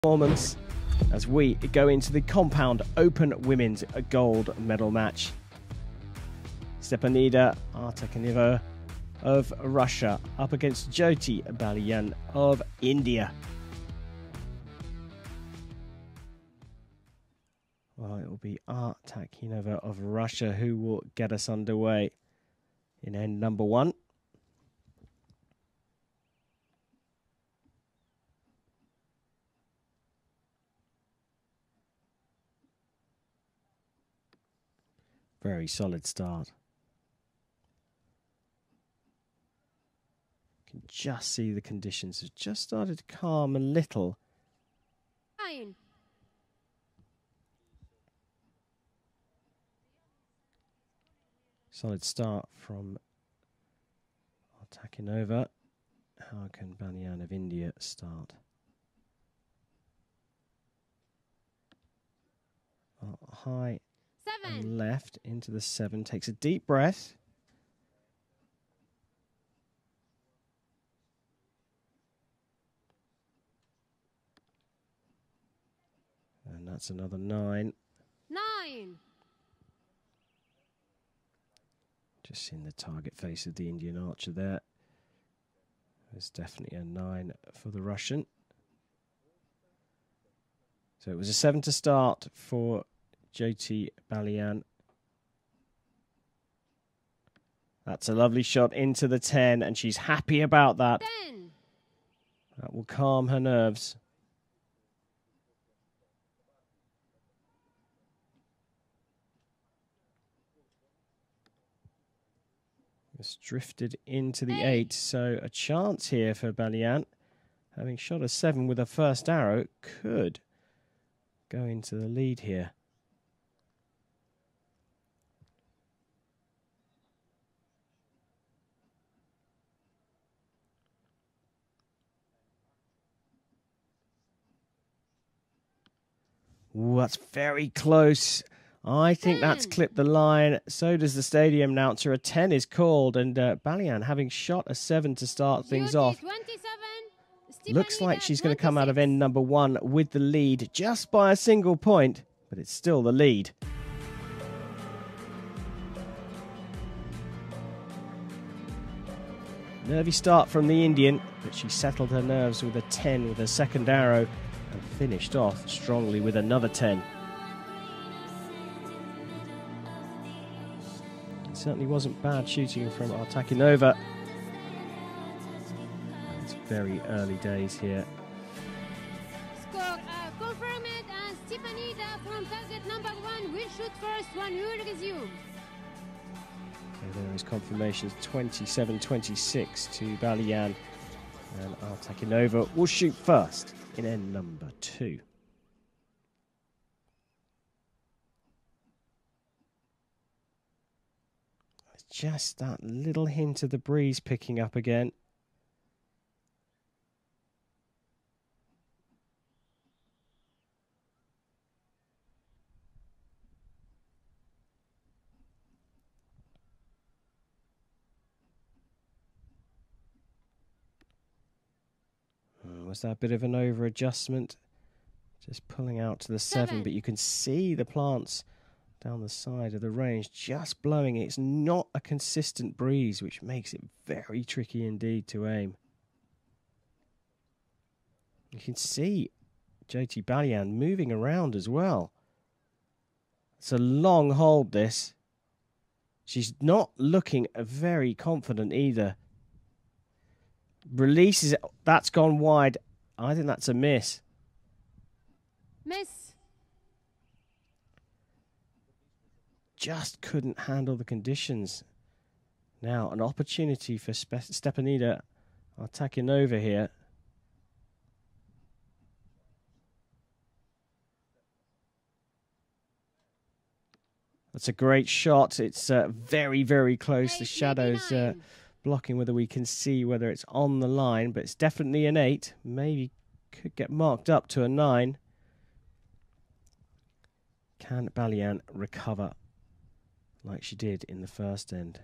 performance as we go into the Compound Open Women's Gold Medal match. Stepanida Artakaneva of Russia up against Jyoti Baliyan of India. Well, it will be Artakaneva of Russia who will get us underway in end number one. Very solid start. You can just see the conditions have just started to calm a little. Fine. Solid start from Artakaneva. How can Baliyan of India start? Well, high and left into the 7. Takes a deep breath. And that's another 9. 9. Just seeing the target face of the Indian archer there. There's definitely a 9 for the Russian. So it was a 7 to start for Jyoti Baliyan. That's a lovely shot into the 10, and she's happy about that. 10. That will calm her nerves. It's drifted into the 8, so a chance here for Baliyan. Having shot a 7 with her first arrow, could go into the lead here. Ooh, that's very close. I think that's clipped the line. So does the stadium announcer. A 10 is called, and Baliyan, having shot a 7 to start things off, 27. looks like she's going to come out of end number 1 with the lead just by a single point, but it's still the lead. Nervy start from the Indian, but she settled her nerves with a 10 with her second arrow and finished off strongly with another 10. It certainly wasn't bad shooting from Artakaneva. It's very early days here. Score confirmed, and Stepanida from target number 1 will shoot first when you resume. So there is confirmations 27-26 to Baliyan, and Artakaneva will shoot first in end number 2. It's just that little hint of the breeze picking up again. Was that a bit of an over-adjustment? Just pulling out to the 7, but you can see the plants down the side of the range just blowing. It's not a consistent breeze, which makes it very tricky indeed to aim. You can see Jyoti Baliyan moving around as well. It's a long hold, this. She's not looking very confident either. Releases it. That's gone wide. I think that's a miss. Miss. Just couldn't handle the conditions. Now, an opportunity for Stepanida Artakaneva here. That's a great shot. It's very, very close. The shadows blocking whether we can see whether it's on the line, but it's definitely an 8. Maybe could get marked up to a 9. Can Baliyan recover like she did in the first end?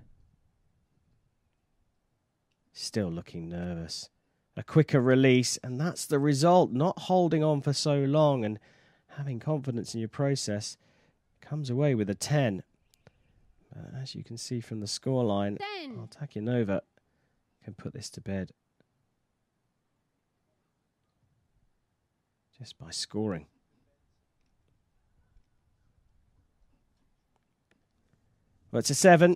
Still looking nervous. a quicker release, and that's the result. Not holding on for so long and having confidence in your process comes away with a 10. As you can see from the scoreline, Altakinova can put this to bed just by scoring. Well, it's a 7.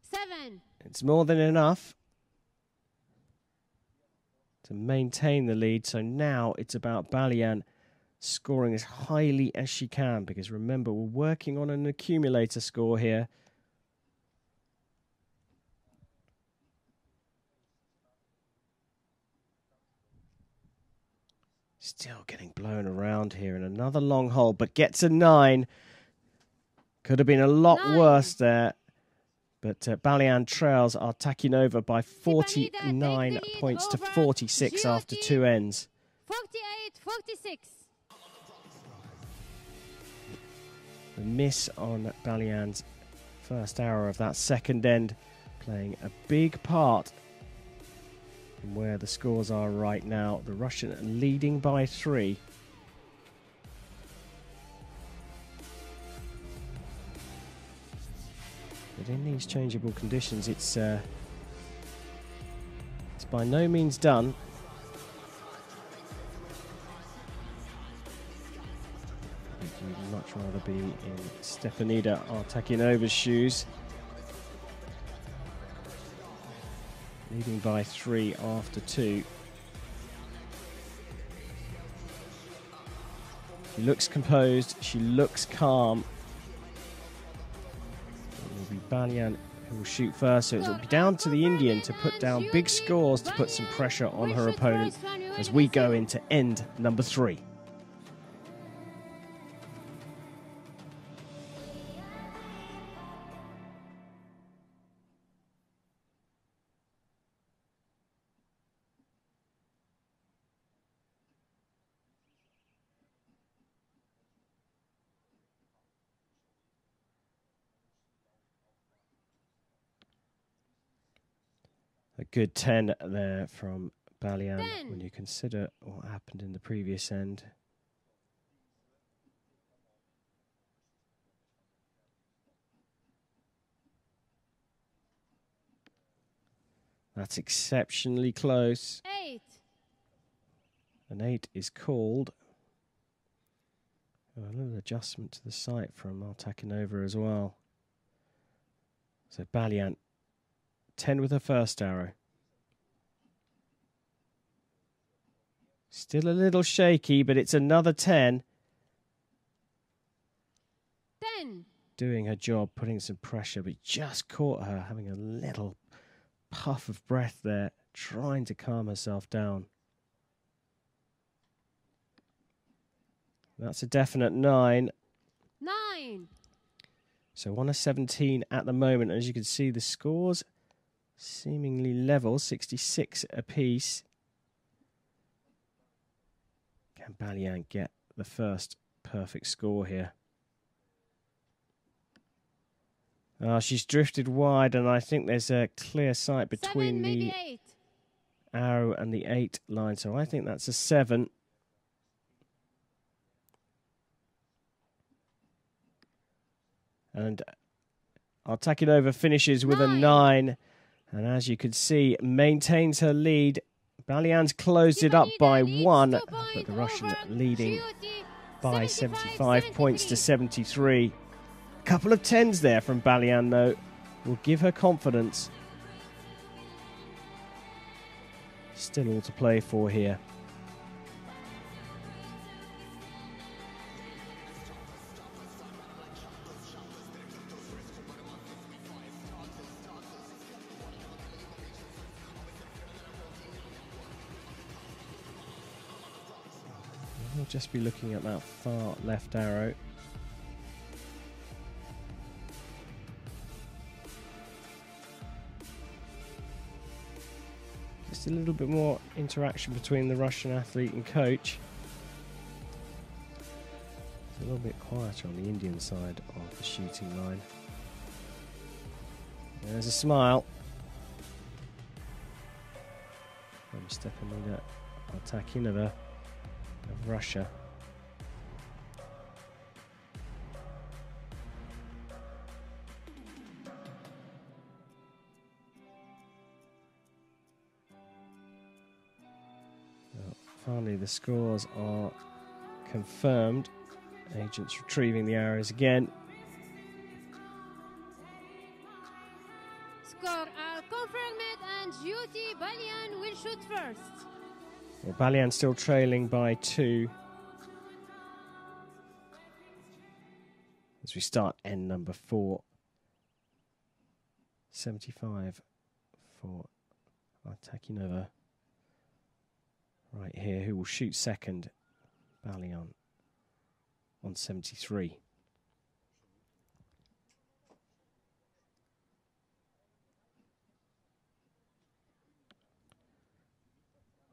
7. It's more than enough to maintain the lead. So now it's about Balian scoring as highly as she can, because remember, we're working on an accumulator score here. Still getting blown around here in another long hole, but gets a 9. Could have been a lot worse there. But Balian trails Altakinova by 49 points to 46 after 2 ends. 48-46. The miss on Balian's first arrow of that second end playing a big part in where the scores are right now. The Russian leading by 3. But in these changeable conditions, it's by no means done. You'd much rather be in Stepanida Altakinova's shoes. Leading by 3 after 2. She looks composed, she looks calm. It will be Balian who will shoot first, so it will be down to the Indian to put down big scores to put some pressure on her opponent as we go into end number 3. A good 10 there from Balian when you consider what happened in the previous end. That's exceptionally close. 8. An 8 is called. A little adjustment to the sight from Altakinova as well. So Balian 10 with her first arrow. Still a little shaky, but it's another 10. 10. Doing her job, putting some pressure, but just caught her having a little puff of breath there, trying to calm herself down. That's a definite 9. 9. So 1 of 17 at the moment. As you can see, the scores seemingly level, 66 apiece. Can Balian get the first perfect score here? She's drifted wide, and I think there's a clear sight between 7, maybe the 8. arrow and the 8 line, so I think that's a 7. And Altakinova finishes with a 9. And as you can see, maintains her lead. Balian's closed it up by 1, but the Russian leading by 75 points to 73. A couple of 10s there from Balian, though, will give her confidence. Still all to play for here. We'll just be looking at that far left arrow. Just a little bit more interaction between the Russian athlete and coach. It's a little bit quieter on the Indian side of the shooting line. There's a smile. from Stepanida Artakinova of Russia. Well, finally, the scores are confirmed. Agents retrieving the arrows again. Score confirmed and Jyoti Balian will shoot first. Well, Balian still trailing by 2. As we start end number 4. 75 for Artakinova. Right here, who will shoot second? Balian on 73.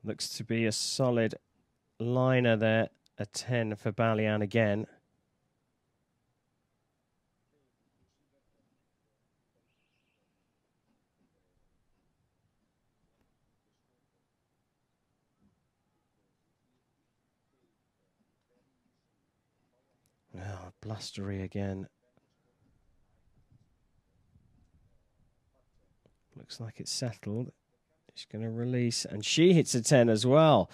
Looks to be a solid liner there, a 10 for Balian again. Oh, blustery again. Looks like it's settled. She's going to release, and she hits a 10 as well.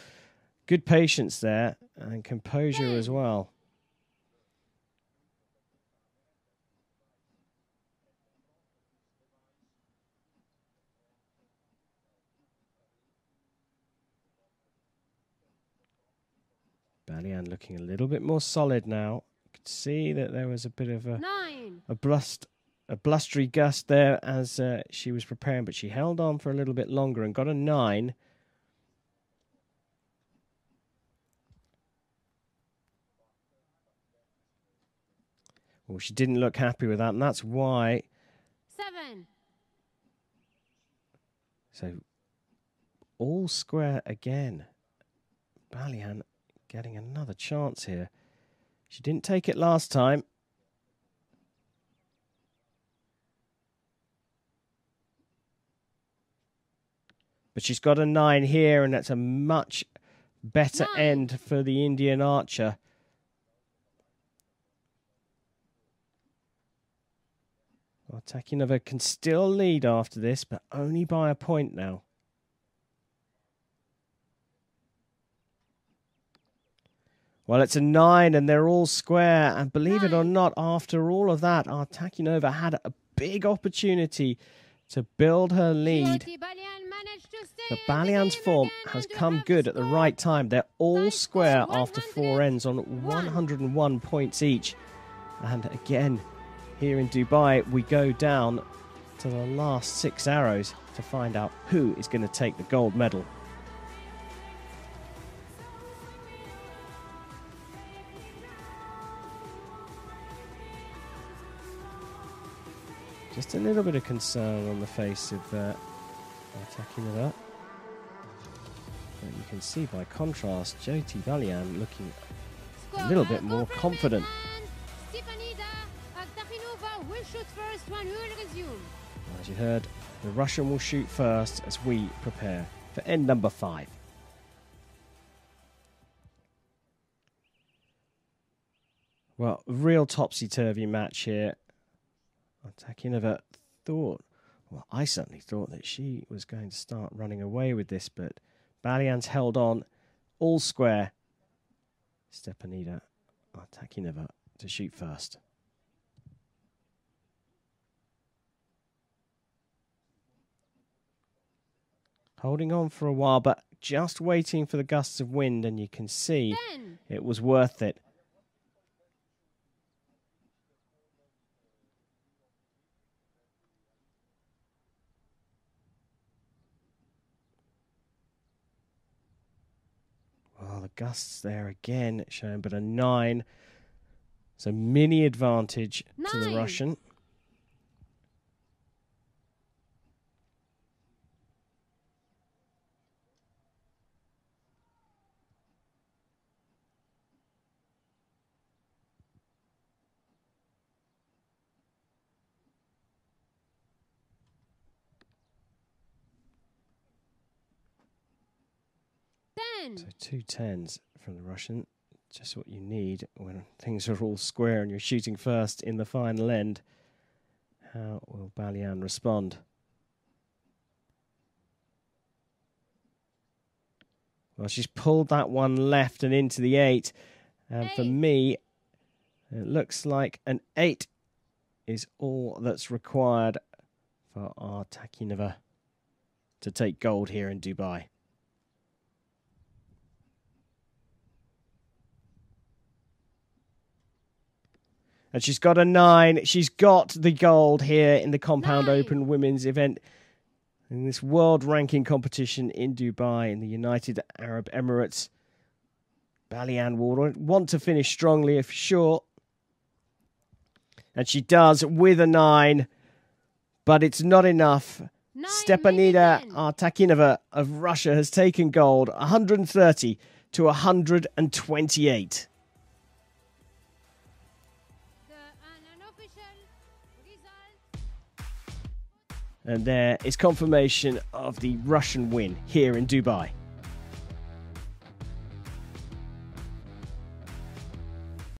Good patience there, and composure as well. Balian looking a little bit more solid now. You could see that there was a bit of a blustery gust there as she was preparing, but she held on for a little bit longer and got a 9. Well, she didn't look happy with that, and that's why. 7. So, all square again. Balian getting another chance here. She didn't take it last time. But she's got a 9 here, and that's a much better end for the Indian archer. Artakinova can still lead after this, but only by a point now. Well, it's a 9, and they're all square. And believe it or not, after all of that, Artakinova had a big opportunity to build her lead. But Balian's form has come good at the right time. They're all square after 4 ends on 101 points each. And again, here in Dubai, we go down to the last 6 arrows to find out who is going to take the gold medal. Just a little bit of concern on the face of Artakinova. But you can see by contrast, Jyoti Balian looking a little bit more confident. As you heard, the Russian will shoot first as we prepare for end number 5. Well, real topsy-turvy match here. Artakinova thought, well, I certainly thought that she was going to start running away with this, but Balian's held on, all square. Stepanida Artakinova to shoot first. Holding on for a while, but just waiting for the gusts of wind, and you can see it was worth it. Well, the gusts there again showing, but a 9. So mini advantage to the Russian. 10. So 2 10s from the Russian. Just what you need when things are all square and you're shooting first in the final end. How will Balian respond? Well, she's pulled that one left and into the 8. And for me, it looks like an 8 is all that's required for Artakinova to take gold here in Dubai. And she's got a 9. She's got the gold here in the Compound 9. Open Women's event in this world ranking competition in Dubai in the United Arab Emirates. Balian will want to finish strongly if sure. And she does with a 9. But it's not enough. 9, Stepanida maybe 10. Artakinova of Russia has taken gold, 130 to 128. An unofficial result. And there is confirmation of the Russian win here in Dubai.